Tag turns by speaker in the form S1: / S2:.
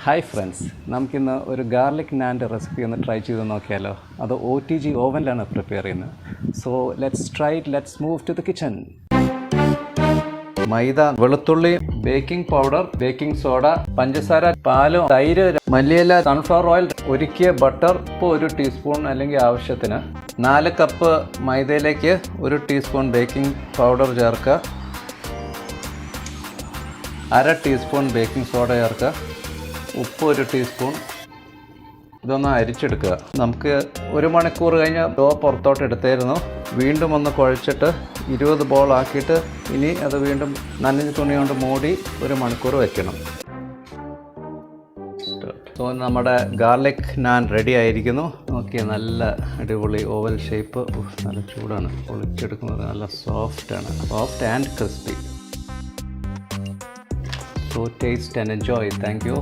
S1: Hi friends, നമുക്കിന്ന് ഒരു garlic നാൻ്റെ റെസിപ്പി ഒന്ന് ട്രൈ ചെയ്ത് നോക്കിയാലോ. അത് OTG ഓവനിലാണ് പ്രിപ്പയർ ചെയ്യുന്നത്. So let's try it, let's move to the kitchen. Maida, വെളുത്തുള്ളി, ബേക്കിംഗ് പൗഡർ, ബേക്കിംഗ് സോഡ, പഞ്ചസാര, പാലും, തൈര്, മല്ലിയില, സൺഫ്ലവർ ഓയിൽ, ഒരുക്കിയ ബട്ടർ, ഉപ്പ് 1 ടീസ്പൂൺ അല്ലെങ്കിൽ ആവശ്യത്തിന്. 4 കപ്പ് മൈദയിലേക്ക് 1 ടീസ്പൂൺ ബേക്കിംഗ് പൗഡർ ചേർക്കുക. 1/2 ടീസ്പൂൺ ബേക്കിംഗ് സോഡ ചേർക്കുക. ഉപ്പ് 1 ടീസ്പൂൺ. ഇതൊന്ന് അരിച്ചെടുക്കുക. നമുക്ക് 1 മണിക്കൂർ കഴിഞ്ഞ് ഡോ പുറത്തോട്ട് എടുത്തായിരുന്നു. വീണ്ടും ഒന്ന് കുഴച്ചിട്ട് 20 ബോൾ ആക്കിയിട്ട് ഇനി അത് വീണ്ടും നനഞ്ഞ തുണി കൊണ്ട് മൂടി 1 മണിക്കൂർ വയ്ക്കണം. സോ നമ്മുടെ ഗാർലിക് നാൻ റെഡി ആയിരിക്കുന്നു. നോക്കിയാൽ നല്ല അടിപൊളി ഓവൽ ഷേപ്പ്. നല്ല ചൂടാണ്. പൊളിച്ചെടുക്കുന്നത് നല്ല സോഫ്റ്റാണ്, soft and crispy. So taste and enjoy. Thank you.